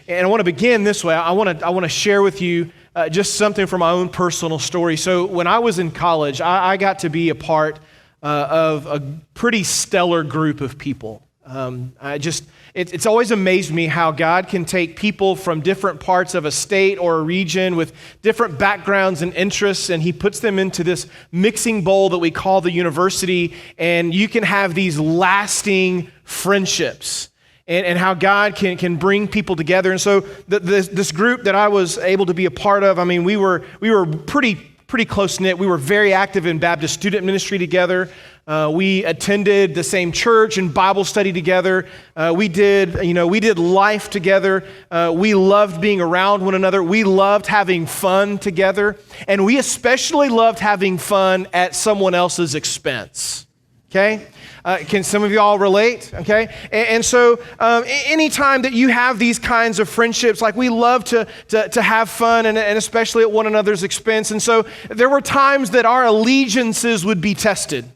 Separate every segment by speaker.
Speaker 1: And I want to begin this way. I want to share with you just something from my own personal story. So when I was in college, I got to be a part of a pretty stellar group of people. It's always amazed me how God can take people from different parts of a state or a region with different backgrounds and interests, and he puts them into this mixing bowl that we call the university, and you can have these lasting friendships. And how God can bring people together. And so this group that I was able to be a part of, I mean, we were pretty close-knit. We were very active in Baptist student ministry together. We attended the same church and Bible study together. We did life together. We loved being around one another. We loved having fun together. And we especially loved having fun at someone else's expense. Okay? Can some of you all relate? Okay? And so anytime that you have these kinds of friendships, like we love to have fun and especially at one another's expense. And so there were times that our allegiances would be tested.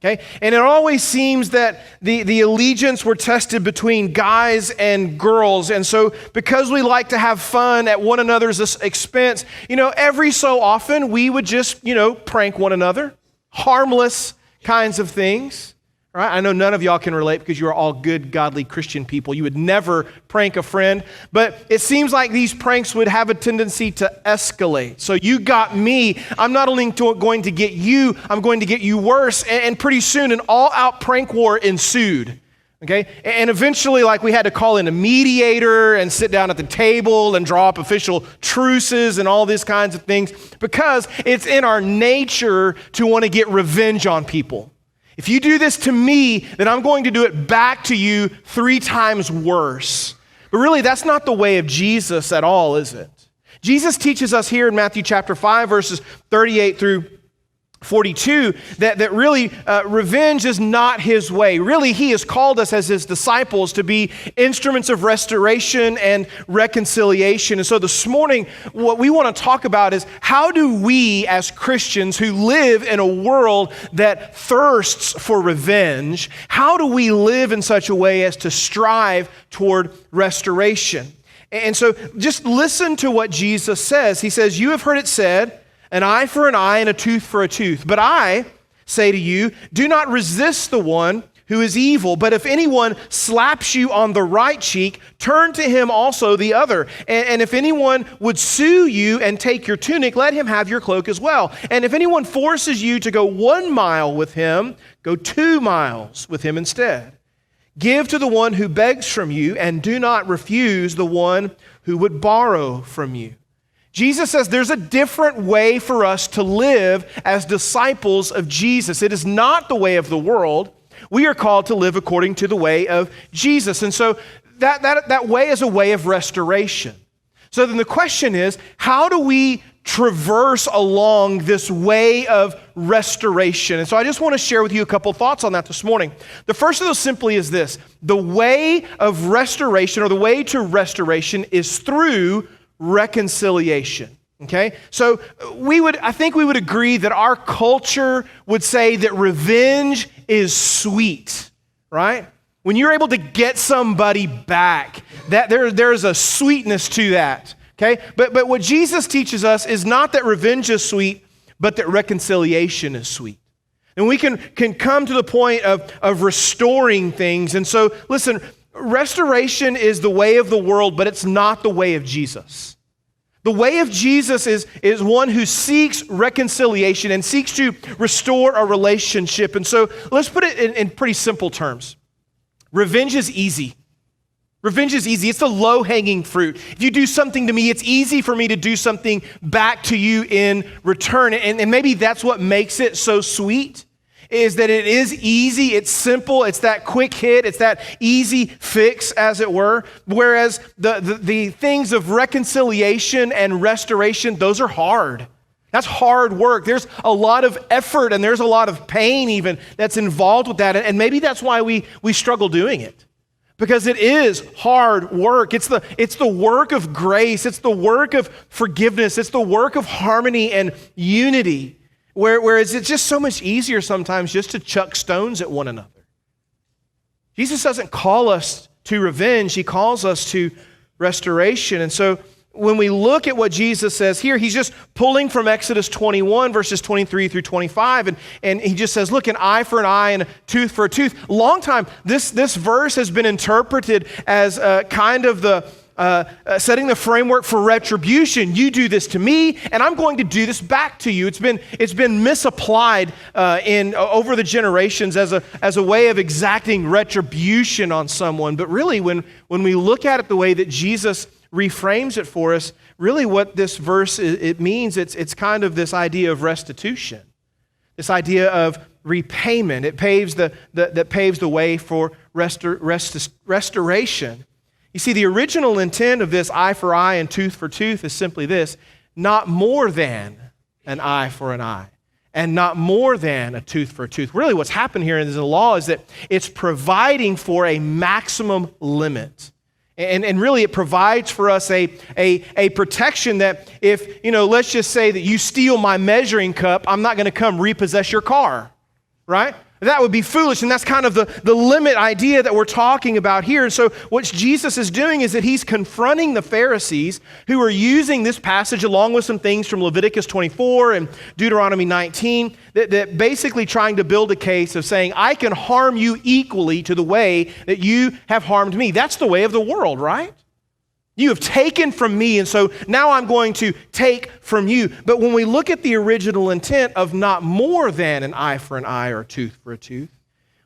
Speaker 1: Okay? And it always seems that the allegiance were tested between guys and girls. And so because we like to have fun at one another's expense, every so often we would just, prank one another. Harmless kinds of things. Right? I know none of y'all can relate because you are all good, godly Christian people. You would never prank a friend, but it seems like these pranks would have a tendency to escalate. So you got me, I'm not only going to get you, I'm going to get you worse. And pretty soon an all-out prank war ensued. Okay? And eventually, we had to call in a mediator and sit down at the table and draw up official truces and all these kinds of things because it's in our nature to want to get revenge on people. If you do this to me, then I'm going to do it back to you 3 times worse. But really, that's not the way of Jesus at all, is it? Jesus teaches us here in Matthew chapter 5, verses 38 through 42, that really revenge is not his way. Really, he has called us as his disciples to be instruments of restoration and reconciliation. And so this morning, what we want to talk about is how do we as Christians who live in a world that thirsts for revenge, how do we live in such a way as to strive toward restoration? And so just listen to what Jesus says. He says, "You have heard it said, an eye for an eye and a tooth for a tooth. But I say to you, do not resist the one who is evil. But if anyone slaps you on the right cheek, turn to him also the other. And if anyone would sue you and take your tunic, let him have your cloak as well. And if anyone forces you to go 1 mile with him, go 2 miles with him instead. Give to the one who begs from you, and do not refuse the one who would borrow from you." Jesus says there's a different way for us to live as disciples of Jesus. It is not the way of the world. We are called to live according to the way of Jesus. And so that way is a way of restoration. So then the question is, how do we traverse along this way of restoration? And so I just want to share with you a couple thoughts on that this morning. The first of those simply is this: the way of restoration, or the way to restoration, is through reconciliation. Okay? So I think we would agree that our culture would say that revenge is sweet, right? When you're able to get somebody back, that there's a sweetness to that. Okay? But what Jesus teaches us is not that revenge is sweet, but that reconciliation is sweet. And we can come to the point of restoring things. And so, listen, restoration is the way of the world, but it's not the way of Jesus. The way of Jesus is one who seeks reconciliation and seeks to restore a relationship. And so let's put it in pretty simple terms. Revenge is easy. Revenge is easy. It's the low-hanging fruit. If you do something to me, it's easy for me to do something back to you in return. And maybe that's what makes it so sweet, is that it is easy, it's simple, it's that quick hit, it's that easy fix, as it were. Whereas the things of reconciliation and restoration, those are hard. That's hard work. There's a lot of effort and there's a lot of pain even that's involved with that. And maybe that's why we struggle doing it. Because it is hard work. It's the work of grace. It's the work of forgiveness. It's the work of harmony and unity. Whereas it's just so much easier sometimes just to chuck stones at one another. Jesus doesn't call us to revenge. He calls us to restoration. And so when we look at what Jesus says here, he's just pulling from Exodus 21, verses 23 through 25, and he just says, look, an eye for an eye and a tooth for a tooth. Long time, this verse has been interpreted as kind of the setting the framework for retribution. You do this to me, and I'm going to do this back to you. It's been misapplied over the generations as a way of exacting retribution on someone. But really, when we look at it the way that Jesus reframes it for us, really what this verse it means, it's kind of this idea of restitution, this idea of repayment. It paves the way for restoration. You see, the original intent of this eye for eye and tooth for tooth is simply this: not more than an eye for an eye and not more than a tooth for a tooth. Really what's happened here in the law is that it's providing for a maximum limit. And really it provides for us a protection that if, let's just say that you steal my measuring cup, I'm not going to come repossess your car, right? That would be foolish, and that's kind of the limit idea that we're talking about here. And so what Jesus is doing is that he's confronting the Pharisees who are using this passage along with some things from Leviticus 24 and Deuteronomy 19 that basically trying to build a case of saying, I can harm you equally to the way that you have harmed me. That's the way of the world, right? You have taken from me, and so now I'm going to take from you. But when we look at the original intent of not more than an eye for an eye or a tooth for a tooth,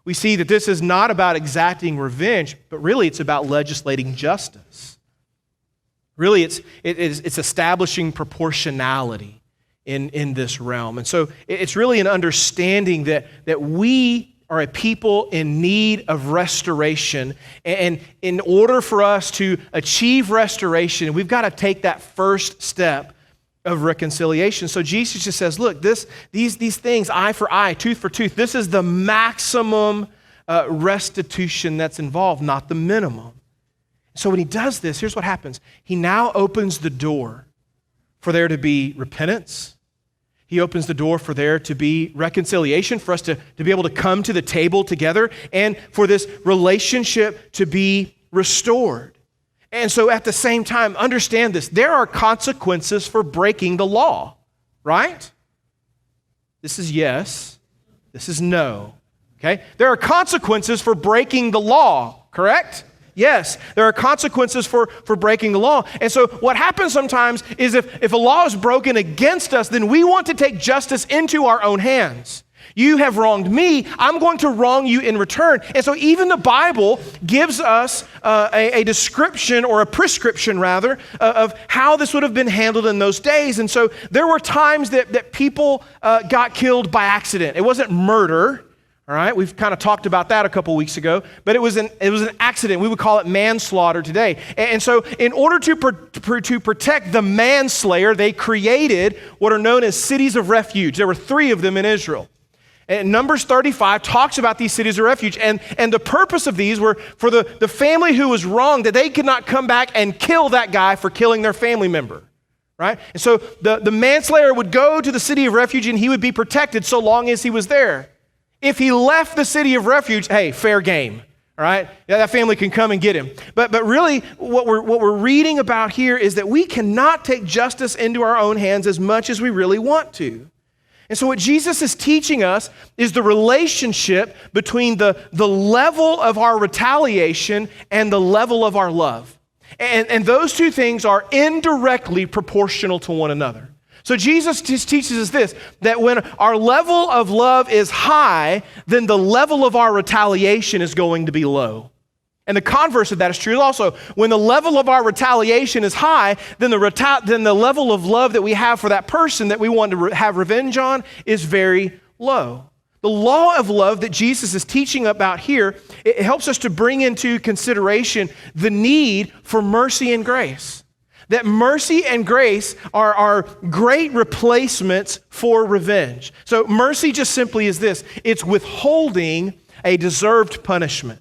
Speaker 1: we see that this is not about exacting revenge, but really it's about legislating justice. Really, it's establishing proportionality in this realm. And so it's really an understanding that we are a people in need of restoration. And in order for us to achieve restoration, we've got to take that first step of reconciliation. So Jesus just says, look, these things, eye for eye, tooth for tooth, this is the maximum restitution that's involved, not the minimum. So when he does this, here's what happens. He now opens the door for there to be repentance. He opens the door for there to be reconciliation, for us to be able to come to the table together, and for this relationship to be restored. And so at the same time, understand this, there are consequences for breaking the law, right? This is yes, this is no, okay? There are consequences for breaking the law, correct? Yes, there are consequences for breaking the law. And so what happens sometimes is if a law is broken against us, then we want to take justice into our own hands. You have wronged me, I'm going to wrong you in return. And so even the Bible gives us a description, or a prescription rather, of how this would have been handled in those days. And so there were times that people got killed by accident. It wasn't murder. All right, we've kind of talked about that a couple weeks ago, but it was an accident. We would call it manslaughter today. And so in order to protect the manslayer, they created what are known as cities of refuge. There were 3 of them in Israel. And Numbers 35 talks about these cities of refuge. And the purpose of these were for the family who was wronged, that they could not come back and kill that guy for killing their family member. Right? And so the manslayer would go to the city of refuge and he would be protected so long as he was there. If he left the city of refuge, hey, fair game, all right? Yeah, that family can come and get him. But really, what we're reading about here is that we cannot take justice into our own hands as much as we really want to. And so what Jesus is teaching us is the relationship between the level of our retaliation and the level of our love. And those two things are indirectly proportional to one another. So Jesus just teaches us this, that when our level of love is high, then the level of our retaliation is going to be low. And the converse of that is true also. When the level of our retaliation is high, then the level of love that we have for that person that we want to have revenge on is very low. The law of love that Jesus is teaching about here, it helps us to bring into consideration the need for mercy and grace. That mercy and grace are great replacements for revenge. So mercy just simply is this. It's withholding a deserved punishment.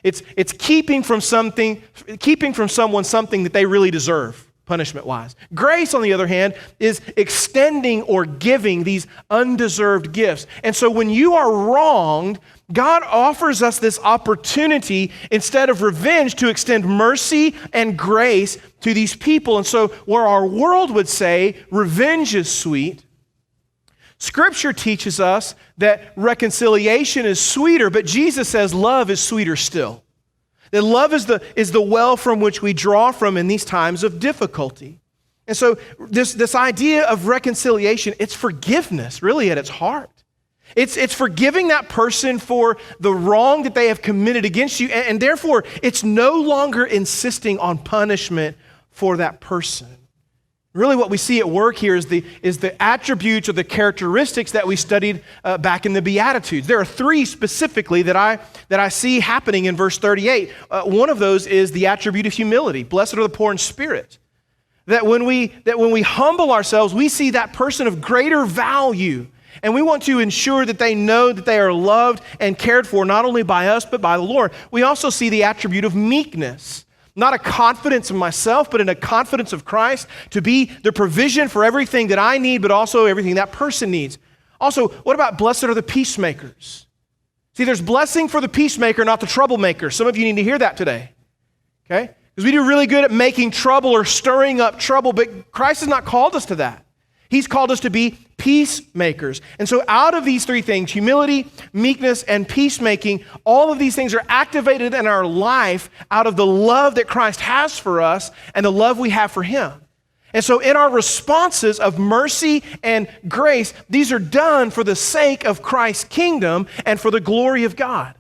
Speaker 1: It's keeping from someone something that they really deserve, punishment-wise. Grace, on the other hand, is extending or giving these undeserved gifts. And so when you are wronged, God offers us this opportunity instead of revenge to extend mercy and grace to these people. And so where our world would say revenge is sweet, Scripture teaches us that reconciliation is sweeter, but Jesus says love is sweeter still. That love is the well from which we draw from in these times of difficulty. And so this idea of reconciliation, it's forgiveness really at its heart. It's forgiving that person for the wrong that they have committed against you, and therefore it's no longer insisting on punishment for that person. Really what we see at work here is the attributes or the characteristics that we studied back in the Beatitudes. There are three specifically that I see happening in verse 38. One of those is the attribute of humility. Blessed are the poor in spirit. That when we humble ourselves, we see that person of greater value. And we want to ensure that they know that they are loved and cared for, not only by us, but by the Lord. We also see the attribute of meekness. Not a confidence in myself, but in a confidence of Christ to be the provision for everything that I need, but also everything that person needs. Also, what about blessed are the peacemakers? See, there's blessing for the peacemaker, not the troublemaker. Some of you need to hear that today, okay? Because we do really good at making trouble or stirring up trouble, but Christ has not called us to that. He's called us to be peacemakers. And so out of these three things, humility, meekness, and peacemaking, all of these things are activated in our life out of the love that Christ has for us and the love we have for Him. And so in our responses of mercy and grace, these are done for the sake of Christ's kingdom and for the glory of God.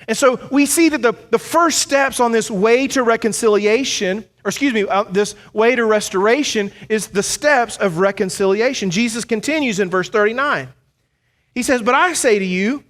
Speaker 1: And so we see that the first steps on this way to reconciliation, this way to restoration is the steps of reconciliation. Jesus continues in verse 39. He says, "But I say to you,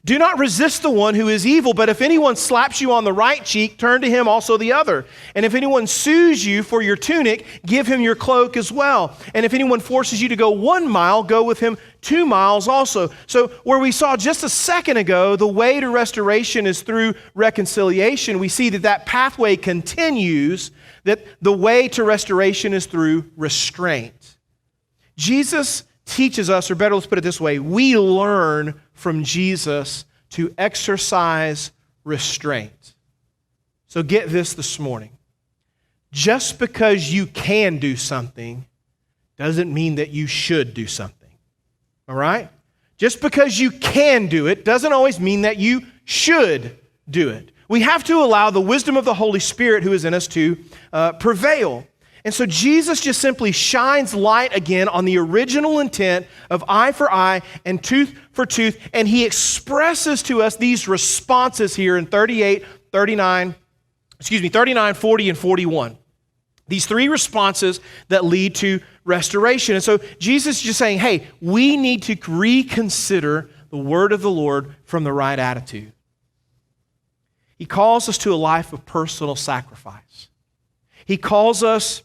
Speaker 1: do not resist the one who is evil, but if anyone slaps you on the right cheek, turn to him also the other. And if anyone sues you for your tunic, give him your cloak as well. And if anyone forces you to go 1 mile, go with him 2 miles also." So where we saw just a second ago, the way to restoration is through reconciliation, we see that pathway continues, that the way to restoration is through restraint. Jesus teaches us, or better, let's put it this way, we learn from Jesus to exercise restraint. So get this morning. Just because you can do something doesn't mean that you should do something. All right? Just because you can do it doesn't always mean that you should do it. We have to allow the wisdom of the Holy Spirit who is in us to prevail. And so Jesus just simply shines light again on the original intent of eye for eye and tooth for tooth, and He expresses to us these responses here in 39, 40, and 41. These three responses that lead to restoration. And so Jesus is just saying, hey, we need to reconsider the word of the Lord from the right attitude. He calls us to a life of personal sacrifice. He calls us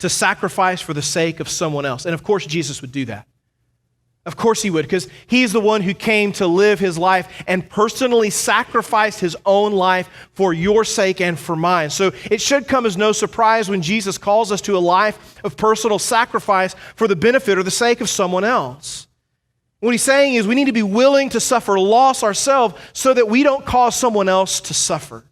Speaker 1: to sacrifice for the sake of someone else. And of course, Jesus would do that. Of course He would, because He's the one who came to live His life and personally sacrificed His own life for your sake and for mine. So it should come as no surprise when Jesus calls us to a life of personal sacrifice for the benefit or the sake of someone else. What He's saying is we need to be willing to suffer loss ourselves so that we don't cause someone else to suffer.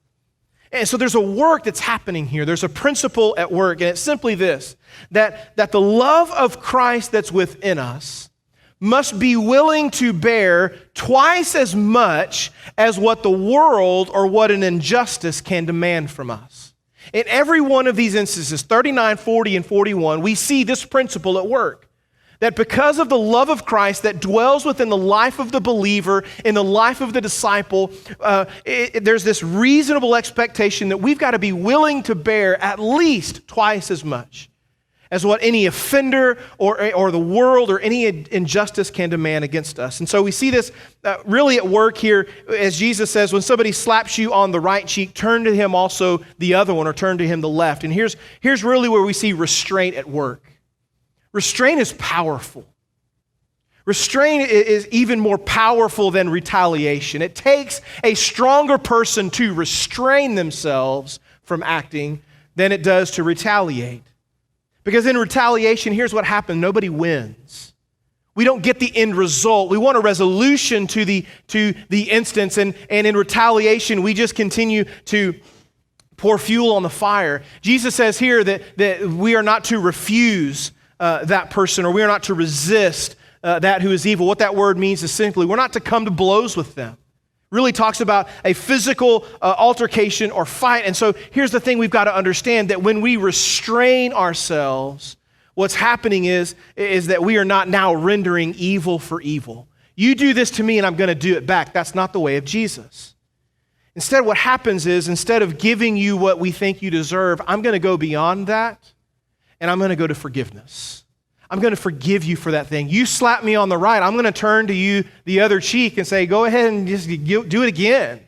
Speaker 1: And so there's a work that's happening here. There's a principle at work, and it's simply this, that the love of Christ that's within us must be willing to bear twice as much as what the world or what an injustice can demand from us. In every one of these instances, 39, 40, and 41, we see this principle at work. That because of the love of Christ that dwells within the life of the believer, in the life of the disciple, there's this reasonable expectation that we've got to be willing to bear at least twice as much as what any offender or the world or any injustice can demand against us. And so we see this really at work here as Jesus says, when somebody slaps you on the right cheek, turn to him also the other one, or turn to him the left. And here's really where we see restraint at work. Restraint is powerful. Restraint is even more powerful than retaliation. It takes a stronger person to restrain themselves from acting than it does to retaliate. Because in retaliation, here's what happened. Nobody wins. We don't get the end result. We want a resolution to the instance, and in retaliation, we just continue to pour fuel on the fire. Jesus says here that we are not to refuse that person, or we are not to resist that who is evil. What that word means is simply, we're not to come to blows with them. Really talks about a physical altercation or fight. And so here's the thing we've got to understand, that when we restrain ourselves, what's happening is that we are not now rendering evil for evil. You do this to me and I'm going to do it back. That's not the way of Jesus. Instead, what happens is, instead of giving you what we think you deserve, I'm going to go beyond that, and I'm going to go to forgiveness. I'm going to forgive you for that thing. You slap me on the right, I'm going to turn to you the other cheek and say, go ahead and just do it again.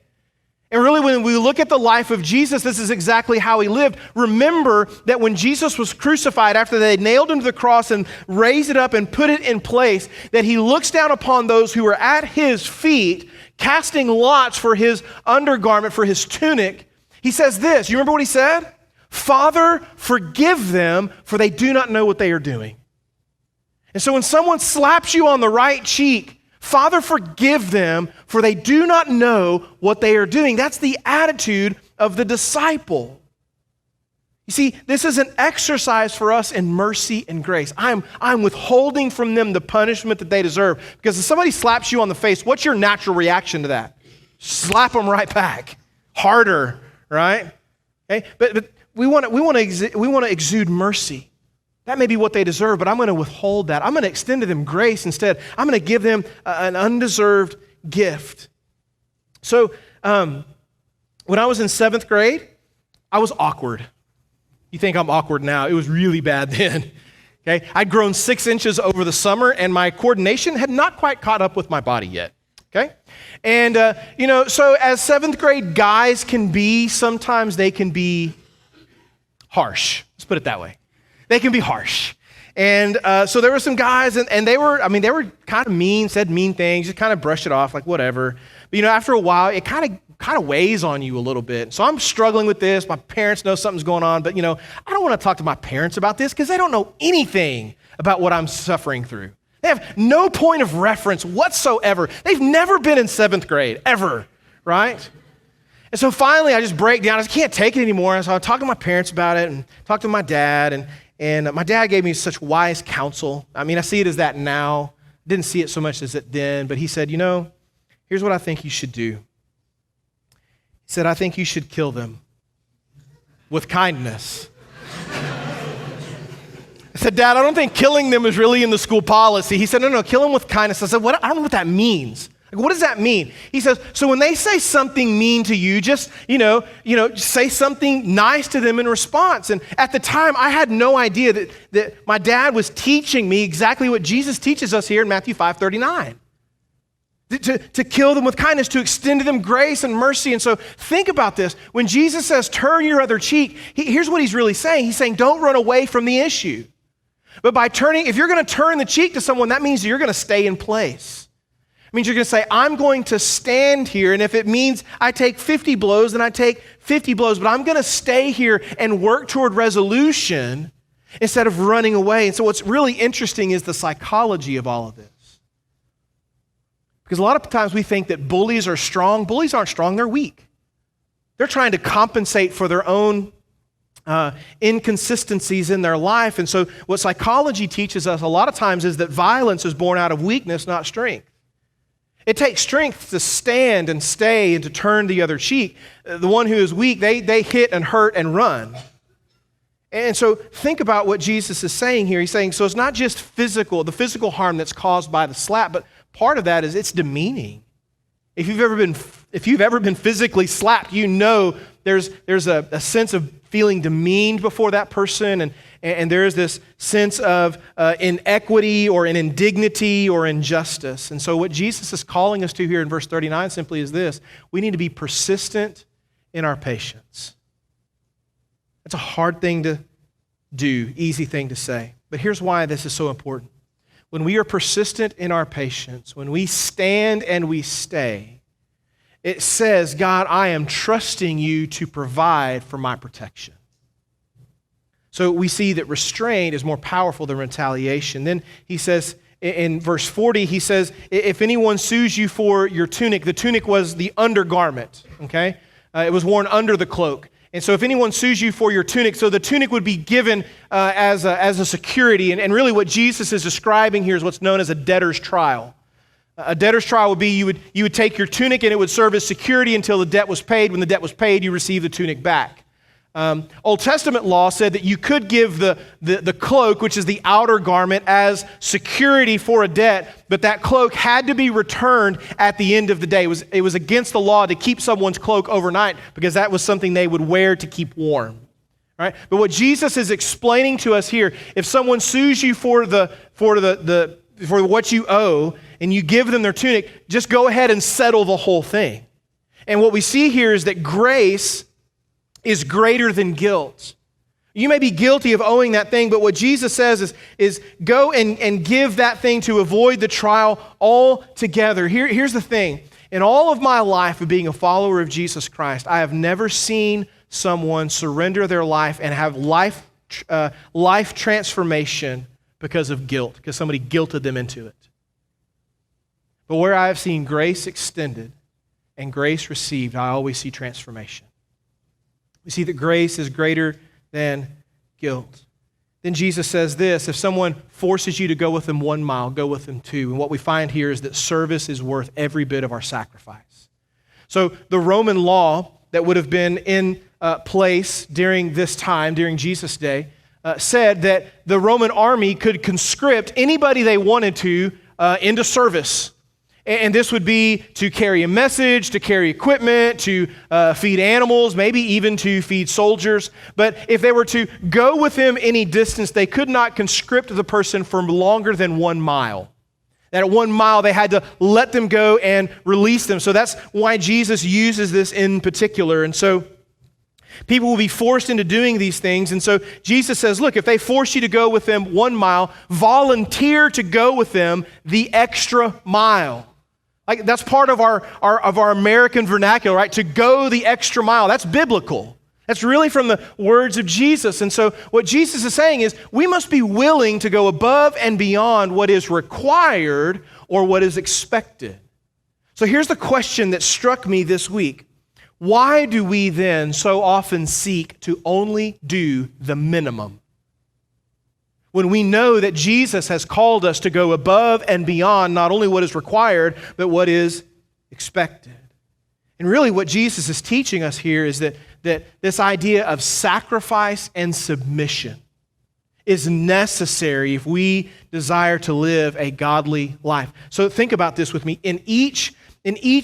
Speaker 1: And really, when we look at the life of Jesus, this is exactly how he lived. Remember that when Jesus was crucified, after they nailed him to the cross and raised it up and put it in place, that he looks down upon those who were at his feet, casting lots for his undergarment, for his tunic. He says this, you remember what he said? Father, forgive them, for they do not know what they are doing. And so when someone slaps you on the right cheek, Father, forgive them, for they do not know what they are doing. That's the attitude of the disciple. You see, this is an exercise for us in mercy and grace. I'm withholding from them the punishment that they deserve. Because if somebody slaps you on the face, what's your natural reaction to that? Slap them right back. Harder, right? Okay? But we want to exude mercy. That may be what they deserve, but I'm going to withhold that. I'm going to extend to them grace instead. I'm going to give them an undeserved gift. So when I was in 7th grade, I was awkward. You think I'm awkward now. It was really bad then. Okay? I'd grown 6 inches over the summer, and my coordination had not quite caught up with my body yet. Okay? And, so as 7th grade guys can be, sometimes they can be harsh. Let's put it that way. They can be harsh. And so there were some guys, and they were kind of mean, said mean things, just kind of brush it off like whatever. But after a while, it kind of weighs on you a little bit. So I'm struggling with this. My parents know something's going on, but I don't want to talk to my parents about this because they don't know anything about what I'm suffering through. They have no point of reference whatsoever. They've never been in 7th grade, ever, right? And so finally, I just break down. I just can't take it anymore. And so I talk to my parents about it and talk to my dad, and my dad gave me such wise counsel. I mean, I see it as that now. Didn't see it so much as it then, but he said, here's what I think you should do. He said, I think you should kill them with kindness. I said, Dad, I don't think killing them is really in the school policy. He said, no, kill them with kindness. I said, what? I don't know what that means. Like, what does that mean? He says, so when they say something mean to you, just, say something nice to them in response. And at the time, I had no idea that my dad was teaching me exactly what Jesus teaches us here in Matthew 5:39. To kill them with kindness, to extend to them grace and mercy. And so think about this. When Jesus says, turn your other cheek, here's what he's really saying. He's saying, don't run away from the issue. But if you're going to turn the cheek to someone, that means you're going to stay in place. It means you're going to say, I'm going to stand here, and if it means I take 50 blows, then I take 50 blows, but I'm going to stay here and work toward resolution instead of running away. And so what's really interesting is the psychology of all of this. Because a lot of times we think that bullies are strong. Bullies aren't strong, they're weak. They're trying to compensate for their own inconsistencies in their life. And so what psychology teaches us a lot of times is that violence is born out of weakness, not strength. It takes strength to stand and stay and to turn the other cheek. The one who is weak, they hit and hurt and run. And so think about what Jesus is saying here. He's saying, so it's not just the physical harm that's caused by the slap, but part of that is it's demeaning. If you've ever been physically slapped, there's a sense of feeling demeaned before that person, and there is this sense of inequity or an indignity or injustice. And so what Jesus is calling us to here in verse 39 simply is this: we need to be persistent in our patience. It's a hard thing to do, easy thing to say. But here's why this is so important. When we are persistent in our patience, when we stand and we stay, it says, God, I am trusting you to provide for my protection. So we see that restraint is more powerful than retaliation. Then he says In verse 40, he says, if anyone sues you for your tunic, the tunic was the undergarment, okay? It was worn under the cloak. And so if anyone sues you for your tunic, so the tunic would be given as a security. And really what Jesus is describing here is what's known as a debtor's trial. A debtor's trial would be you would take your tunic and it would serve as security until the debt was paid. When the debt was paid, you receive the tunic back. Old Testament law said that you could give the cloak, which is the outer garment, as security for a debt, but that cloak had to be returned at the end of the day. It was against the law to keep someone's cloak overnight because that was something they would wear to keep warm. Right? But what Jesus is explaining to us here, if someone sues you for what you owe and you give them their tunic, just go ahead and settle the whole thing. And what we see here is that grace is greater than guilt. You may be guilty of owing that thing, but what Jesus says is go and give that thing to avoid the trial altogether. Here's the thing. In all of my life of being a follower of Jesus Christ, I have never seen someone surrender their life and have life transformation because of guilt, because somebody guilted them into it. But where I have seen grace extended and grace received, I always see transformation. We see that grace is greater than guilt. Then Jesus says this, if someone forces you to go with them 1 mile, go with them 2. And what we find here is that service is worth every bit of our sacrifice. So the Roman law that would have been in place during this time, during Jesus' day, said that the Roman army could conscript anybody they wanted to into service. And this would be to carry a message, to carry equipment, to feed animals, maybe even to feed soldiers. But if they were to go with them any distance, they could not conscript the person for longer than 1 mile. That at 1 mile, they had to let them go and release them. So that's why Jesus uses this in particular. And so people will be forced into doing these things. And so Jesus says, look, if they force you to go with them 1 mile, volunteer to go with them the extra mile. Like that's part of our American vernacular, right? To go the extra mile. That's biblical. That's really from the words of Jesus. And so what Jesus is saying is we must be willing to go above and beyond what is required or what is expected. So here's the question that struck me this week. Why do we then so often seek to only do the minimum? When we know that Jesus has called us to go above and beyond not only what is required, but what is expected. And really what Jesus is teaching us here is that this idea of sacrifice and submission is necessary if we desire to live a godly life. So think about this with me. In each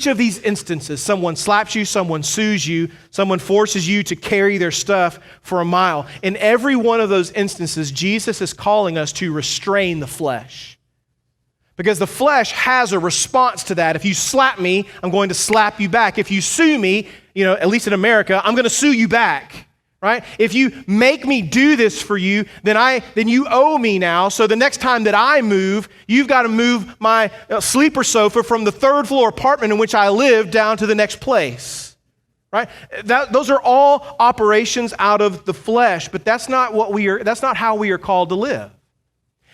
Speaker 1: of these instances, someone slaps you, someone sues you, someone forces you to carry their stuff for a mile. In every one of those instances, Jesus is calling us to restrain the flesh. Because the flesh has a response to that. If you slap me, I'm going to slap you back. If you sue me, at least in America, I'm going to sue you back. Right? If you make me do this for you, then you owe me now. So the next time that I move, you've got to move my sleeper sofa from the 3rd floor apartment in which I live down to the next place. Right? Those are all operations out of the flesh, but that's not how we are called to live.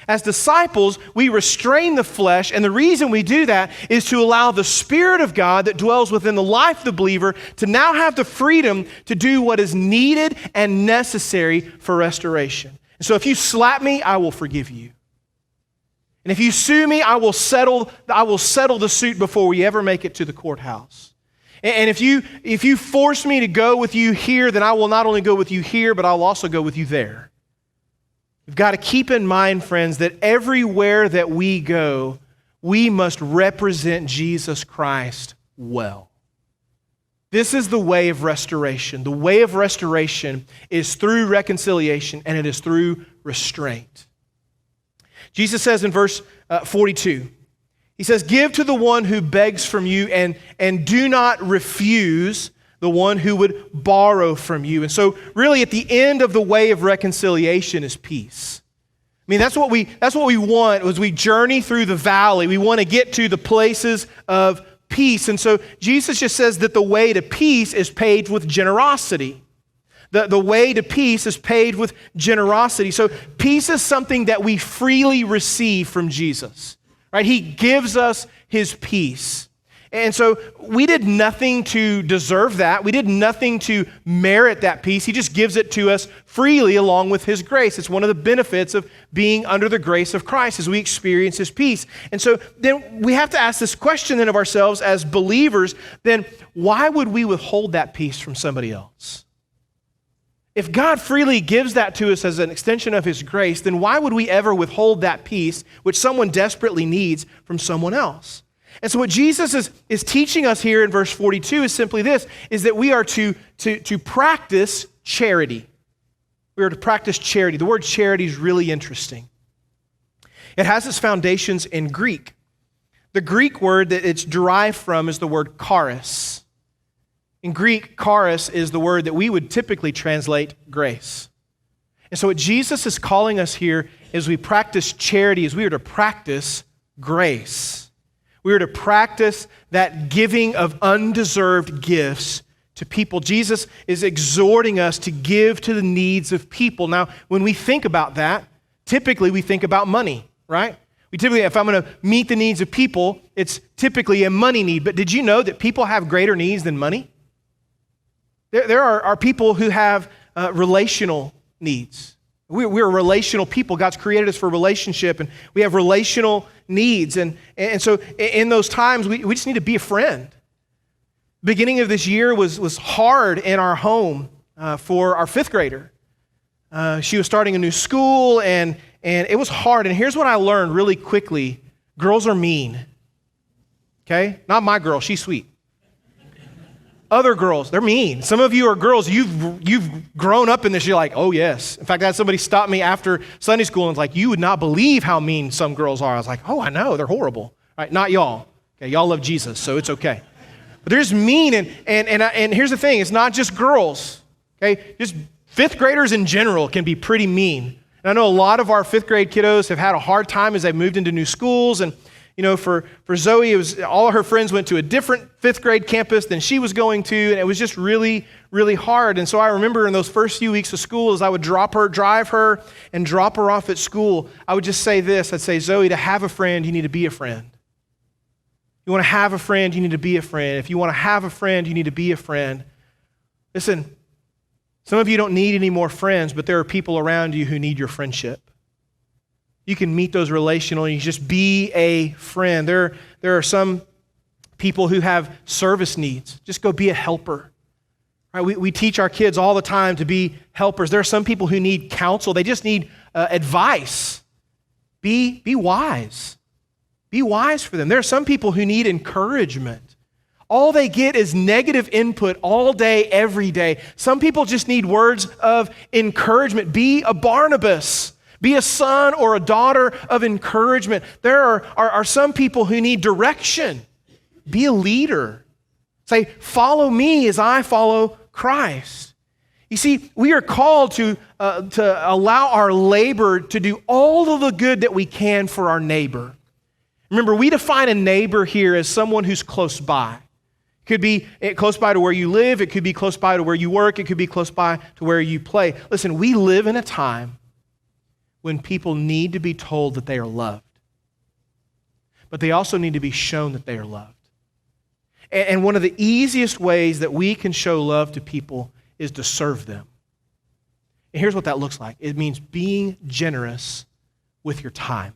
Speaker 1: As disciples, we restrain the flesh, and the reason we do that is to allow the Spirit of God that dwells within the life of the believer to now have the freedom to do what is needed and necessary for restoration. And so if you slap me, I will forgive you. And if you sue me, I will settle the suit before we ever make it to the courthouse. And if you force me to go with you here, then I will not only go with you here, but I'll also go with you there. We've got to keep in mind, friends, that everywhere that we go, we must represent Jesus Christ well. This is the way of restoration. The way of restoration is through reconciliation, and it is through restraint. Jesus says in verse 42, he says, give to the one who begs from you, and do not refuse the one who would borrow from you. And so really at the end of the way of reconciliation is peace. I mean, that's what we want as we journey through the valley. We want to get to the places of peace. And so Jesus just says that the way to peace is paved with generosity. The way to peace is paved with generosity. So peace is something that we freely receive from Jesus, right? He gives us his peace. And so we did nothing to deserve that. We did nothing to merit that peace. He just gives it to us freely along with his grace. It's one of the benefits of being under the grace of Christ as we experience his peace. And so then we have to ask this question then of ourselves as believers, then why would we withhold that peace from somebody else? If God freely gives that to us as an extension of his grace, then why would we ever withhold that peace which someone desperately needs from someone else? And so what Jesus is teaching us here in verse 42 is simply this, is that we are to practice charity. We are to practice charity. The word charity is really interesting. It has its foundations in Greek. The Greek word that it's derived from is the word charis. In Greek, charis is the word that we would typically translate grace. And so what Jesus is calling us here as we practice charity is we are to practice grace. We are to practice that giving of undeserved gifts to people. Jesus is exhorting us to give to the needs of people. Now, when we think about that, typically we think about money, right? We typically, if I'm going to meet the needs of people, it's typically a money need. But did you know that people have greater needs than money? There are people who have relational needs. We're relational people. God's created us for relationship, and we have relational needs. And so in those times, we just need to be a friend. Beginning of this year was hard in our home for our fifth grader. She was starting a new school, and it was hard. And here's what I learned really quickly. Girls are mean. Okay? Not my girl. She's sweet. Other girls, they're mean. Some of you are girls, you've grown up in this. You're like, oh, yes. In fact, I had somebody stop me after Sunday school and was like, you would not believe how mean some girls are. I was like, oh, I know. They're horrible. All right, not y'all. Okay, y'all love Jesus, so it's okay. But there's mean, and here's the thing. It's not just girls, okay? Just fifth graders in general can be pretty mean. And I know a lot of our fifth grade kiddos have had a hard time as they've moved into new schools. And you know, for Zoe, it was all of her friends went to a different fifth grade campus than she was going to, and it was just really, really hard. And so I remember in those first few weeks of school, as I would drive her, and drop her off at school, I would just say this. I'd say, Zoe, to have a friend, you need to be a friend. You want to have a friend, you need to be a friend. If you want to have a friend, you need to be a friend. Listen, some of you don't need any more friends, but there are people around you who need your friendship. You can meet those relationally. You just be a friend. There are some people who have service needs. Just go be a helper. Right? We teach our kids all the time to be helpers. There are some people who need counsel. They just need advice. Be wise. Be wise for them. There are some people who need encouragement. All they get is negative input all day, every day. Some people just need words of encouragement. Be a Barnabas. Be a son or a daughter of encouragement. There are some people who need direction. Be a leader. Say, follow me as I follow Christ. You see, we are called to allow our labor to do all of the good that we can for our neighbor. Remember, we define a neighbor here as someone who's close by. It could be close by to where you live. It could be close by to where you work. It could be close by to where you play. Listen, we live in a time when people need to be told that they are loved. But they also need to be shown that they are loved. And one of the easiest ways that we can show love to people is to serve them. And here's what that looks like. It means being generous with your time.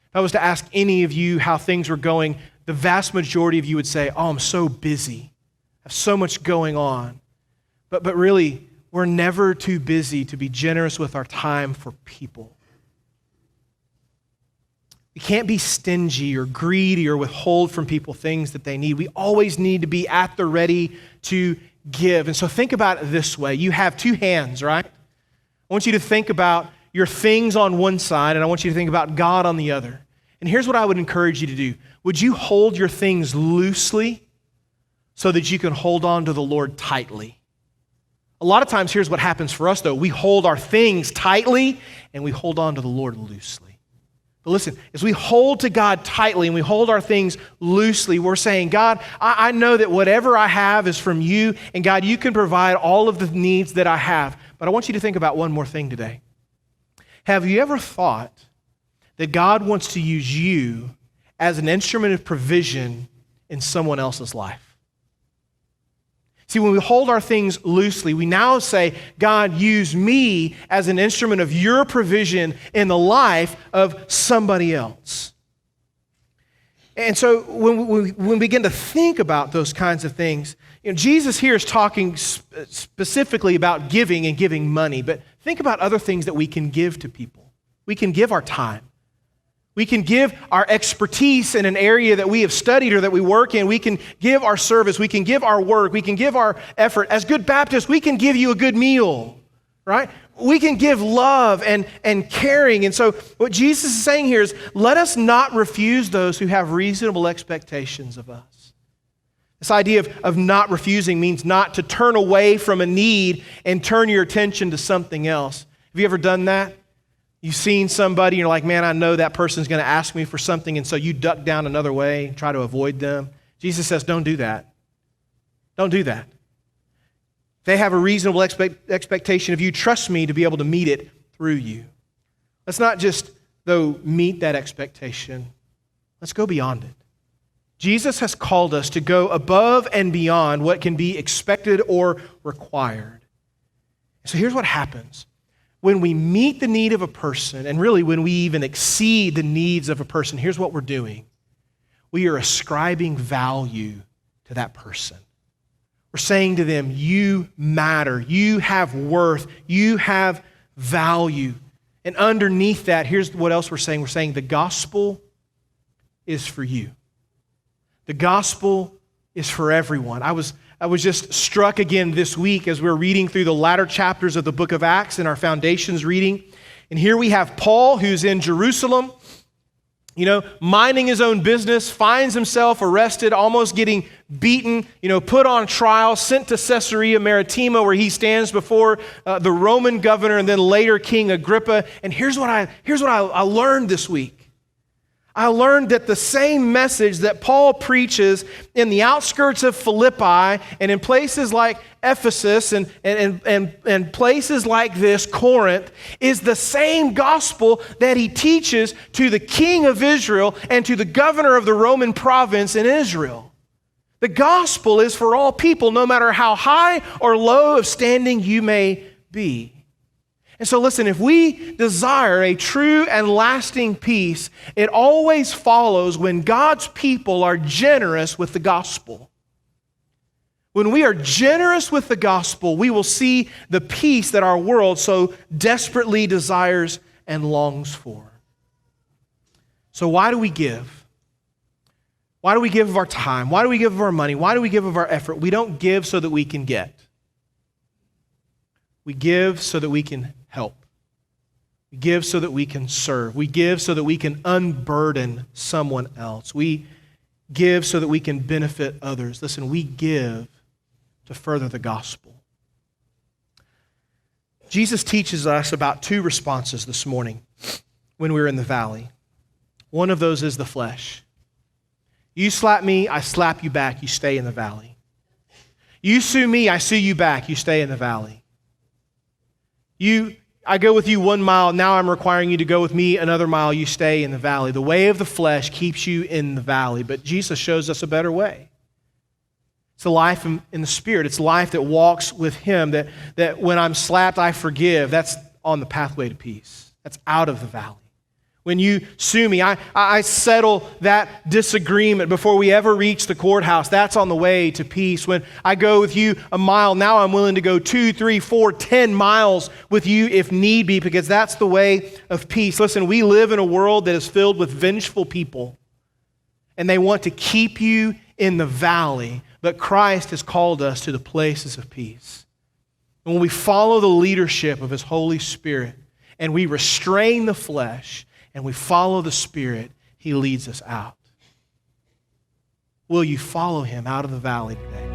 Speaker 1: If I was to ask any of you how things were going, the vast majority of you would say, oh, I'm so busy. I have so much going on. But really, we're never too busy to be generous with our time for people. We can't be stingy or greedy or withhold from people things that they need. We always need to be at the ready to give. And so think about it this way. You have two hands, right? I want you to think about your things on one side, and I want you to think about God on the other. And here's what I would encourage you to do. Would you hold your things loosely so that you can hold on to the Lord tightly? A lot of times, here's what happens for us, though. We hold our things tightly, and we hold on to the Lord loosely. But listen, as we hold to God tightly and we hold our things loosely, we're saying, God, I know that whatever I have is from you, and God, you can provide all of the needs that I have. But I want you to think about one more thing today. Have you ever thought that God wants to use you as an instrument of provision in someone else's life? See, when we hold our things loosely, we now say, God, use me as an instrument of your provision in the life of somebody else. And so when we begin to think about those kinds of things, Jesus here is talking specifically about giving and giving money, but think about other things that we can give to people. We can give our time. We can give our expertise in an area that we have studied or that we work in. We can give our service. We can give our work. We can give our effort. As good Baptists, we can give you a good meal, right? We can give love and caring. And so what Jesus is saying here is, let us not refuse those who have reasonable expectations of us. This idea of not refusing means not to turn away from a need and turn your attention to something else. Have you ever done that? You've seen somebody, and you're like, man, I know that person's going to ask me for something, and so you duck down another way and try to avoid them. Jesus says, don't do that. Don't do that. They have a reasonable expectation of you. Trust me to be able to meet it through you. Let's not just, though, meet that expectation. Let's go beyond it. Jesus has called us to go above and beyond what can be expected or required. So here's what happens. When we meet the need of a person, and really when we even exceed the needs of a person, here's what we're doing. We are ascribing value to that person. We're saying to them, you matter, you have worth, you have value. And underneath that, here's what else we're saying. We're saying the gospel is for you. The gospel is for everyone. I was just struck again this week as we're reading through the latter chapters of the book of Acts in our Foundations reading. And here we have Paul, who's in Jerusalem, minding his own business, finds himself arrested, almost getting beaten, put on trial, sent to Caesarea Maritima, where he stands before the Roman governor and then later King Agrippa. And here's what I learned this week. I learned that the same message that Paul preaches in the outskirts of Philippi and in places like Ephesus and places like this, Corinth, is the same gospel that he teaches to the king of Israel and to the governor of the Roman province in Israel. The gospel is for all people, no matter how high or low of standing you may be. And so listen, if we desire a true and lasting peace, it always follows when God's people are generous with the gospel. When we are generous with the gospel, we will see the peace that our world so desperately desires and longs for. So why do we give? Why do we give of our time? Why do we give of our money? Why do we give of our effort? We don't give so that we can get. We give so that we can help. We give so that we can serve. We give so that we can unburden someone else. We give so that we can benefit others. Listen, we give to further the gospel. Jesus teaches us about two responses this morning when we're in the valley. One of those is the flesh. You slap me, I slap you back, you stay in the valley. You sue me, I sue you back, you stay in the valley. I go with you 1 mile, now I'm requiring you to go with me another mile, you stay in the valley. The way of the flesh keeps you in the valley, but Jesus shows us a better way. It's the life in the Spirit. It's life that walks with Him, that when I'm slapped, I forgive. That's on the pathway to peace. That's out of the valley. When you sue me, I settle that disagreement before we ever reach the courthouse. That's on the way to peace. When I go with you a mile, now I'm willing to go 2, 3, 4, 10 miles with you if need be, because that's the way of peace. Listen, we live in a world that is filled with vengeful people, and they want to keep you in the valley, but Christ has called us to the places of peace. And when we follow the leadership of His Holy Spirit, and we restrain the flesh, and we follow the Spirit, He leads us out. Will you follow Him out of the valley today?